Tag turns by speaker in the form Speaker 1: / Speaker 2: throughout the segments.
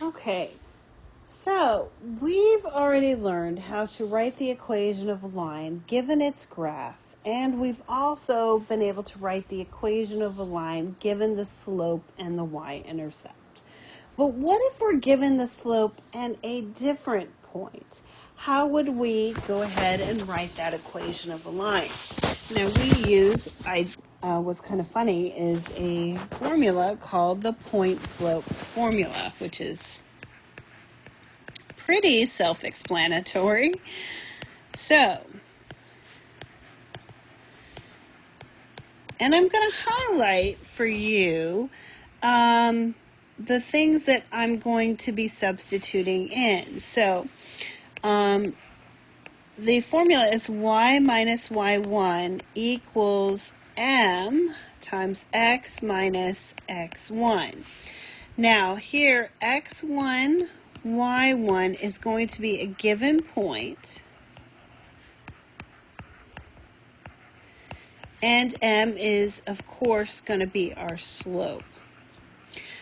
Speaker 1: Okay, so we've already learned how to write the equation of a line given its graph, and we've also been able to write the equation of a line given the slope and the y-intercept. But what if we're given the slope and a different point? How would we go ahead and write that equation of a line? Now what's kind of funny is a formula called the point slope formula, which is pretty self-explanatory. So, and I'm going to highlight for you the things that I'm going to be substituting in. So, the formula is y minus y1 equals m times x minus x1. Now here x1, y1 is going to be a given point, and m is of course going to be our slope.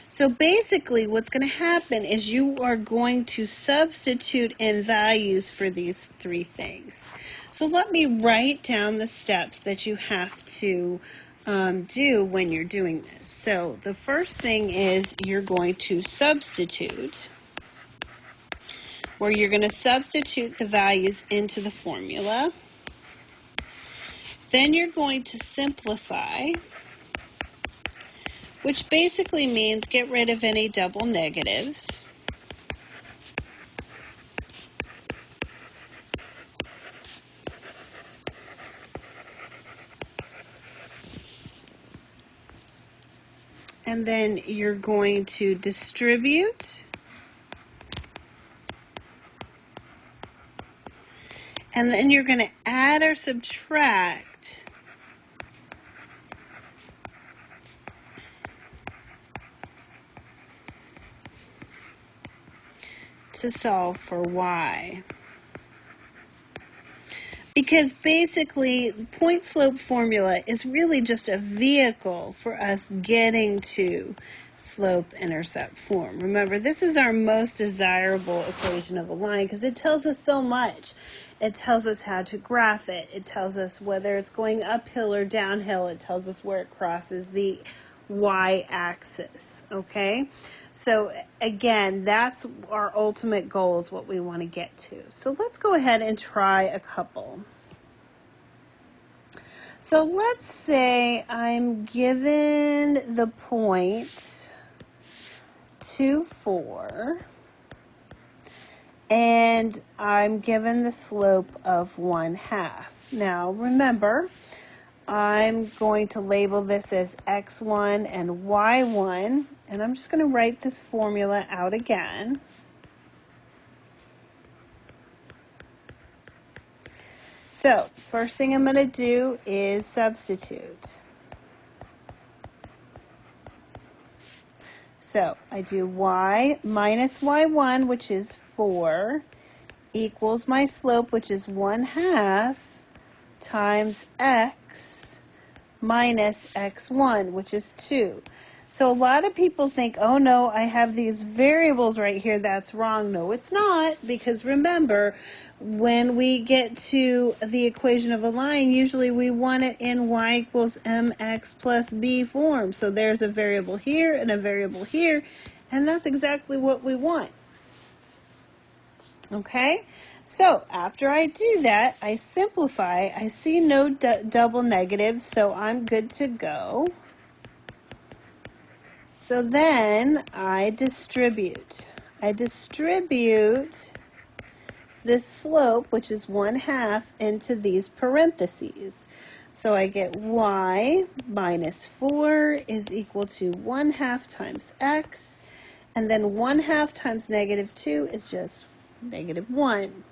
Speaker 1: So basically what's going to happen is you are going to substitute in values for these three things. So let me write down the steps that you have to do when you're doing this. So the first thing is you're going to substitute, where you're going to substitute the values into the formula. Then you're going to simplify, which basically means get rid of any double negatives. And then you're going to distribute. And then you're going to add or subtract to solve for y. Because basically, the point slope formula is really just a vehicle for us getting to slope-intercept form. Remember, this is our most desirable equation of a line because it tells us so much. It tells us how to graph it. It tells us whether it's going uphill or downhill. It tells us where it crosses the y-axis, okay? So again, that's our ultimate goal, is what we want to get to. So let's go ahead and try a couple. So let's say I'm given the point 2, 4, and I'm given the slope of 1/2. Now remember, I'm going to label this as x1 and y1, and I'm just going to write this formula out again. So, first thing I'm going to do is substitute. So, I do y minus y1, which is 4, equals my slope, which is 1/2, times x minus x1, which is 2. So a lot of people think, oh no, I have these variables right here, that's wrong. No, it's not, because remember, when we get to the equation of a line, usually we want it in y equals mx plus b form. So there's a variable here and a variable here, and that's exactly what we want. Okay? So after I do that, I simplify. I see no double negatives, so I'm good to go. So then I distribute. I distribute this slope, which is 1/2, into these parentheses. So I get y minus 4 is equal to 1/2 times x, and then 1/2 times -2 is just -1.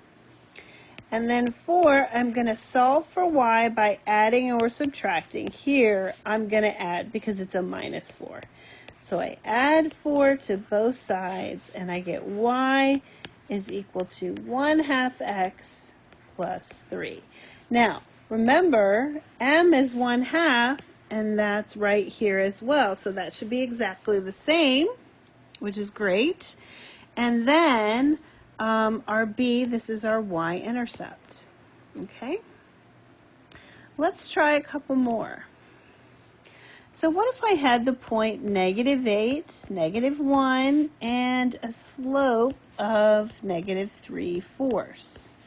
Speaker 1: And then 4, I'm going to solve for y by adding or subtracting. Here, I'm going to add because it's a minus 4. So I add 4 to both sides, and I get y is equal to 1/2 x plus 3. Now, remember, m is 1/2, and that's right here as well. So that should be exactly the same. which is great. And then our B, this is our y-intercept. Okay? Let's try a couple more. So what if I had the point -8, -1, and a slope of -3/4?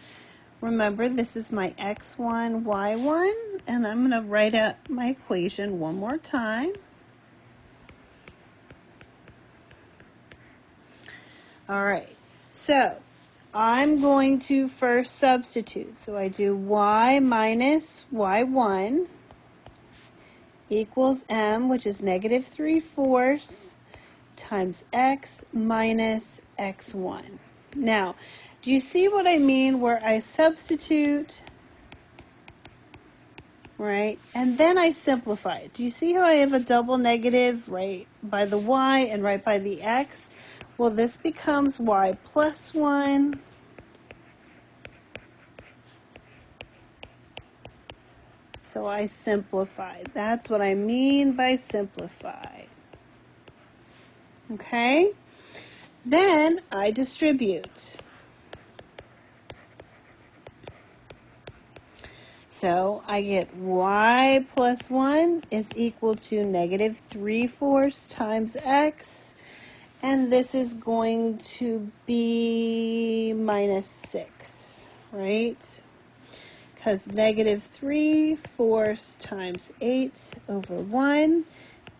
Speaker 1: Remember, this is my x1, y1, and I'm going to write out my equation one more time. All right, so I'm going to first substitute. So I do y minus y1 equals m, which is -3/4, times x minus x1. Now, do you see what I mean where I substitute, right, and then I simplify it? Do you see how I have a double negative right by the y and right by the x? Well, this becomes y plus 1 so I simplify. That's what I mean by simplify. Okay? Then I distribute. So I get y plus 1 is equal to -3/4 times x, and this is going to be -6, right? Because -3/4 times 8 over 1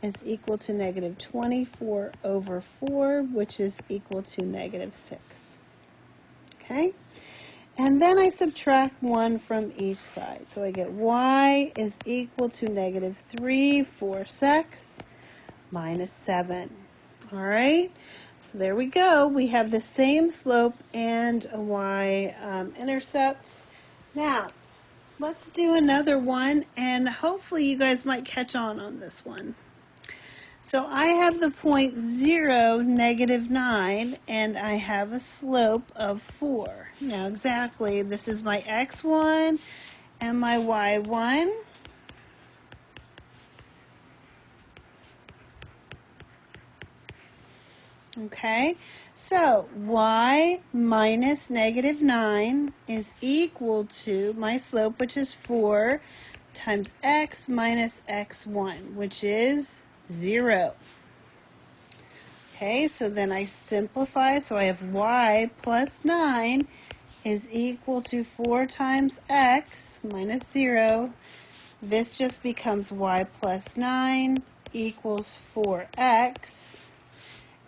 Speaker 1: is equal to -24/4, which is equal to -6. Okay? And then I subtract 1 from each side. So I get y is equal to -3/4 x minus 7. All right? So there we go. We have the same slope and a y-intercept. Now, let's do another one, and hopefully you guys might catch on this one. So I have the point 0, -9, and I have a slope of 4. Now exactly, this is my x1 and my y1. Okay, so y minus -9 is equal to my slope, which is 4, times x minus x1, which is 0. Okay, so then I simplify, so I have y plus 9 is equal to 4 times x minus 0. This just becomes y plus 9 equals 4x.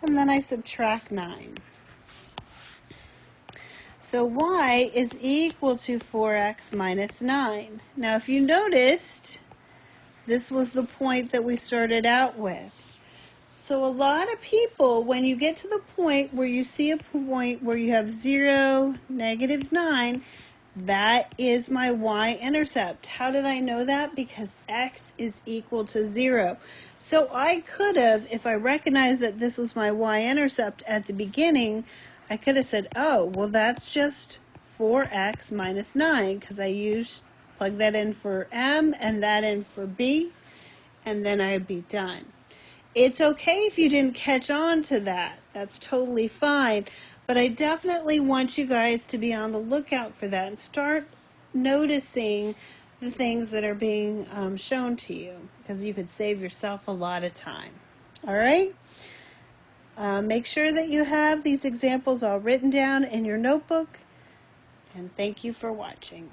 Speaker 1: And then I subtract 9. So y is equal to 4x minus 9. Now if you noticed, this was the point that we started out with. So a lot of people, when you get to the point where you see a point where you have 0, -9, that is my y-intercept. How did I know that? Because x is equal to 0. So I could have, if I recognized that this was my y-intercept at the beginning, I could have said, oh, well that's just 4x minus 9, because I plug that in for m and that in for b, and then I'd be done. It's okay if you didn't catch on to that. That's totally fine. But I definitely want you guys to be on the lookout for that and start noticing the things that are being shown to you, because you could save yourself a lot of time. All right? Make sure that you have these examples all written down in your notebook, and thank you for watching.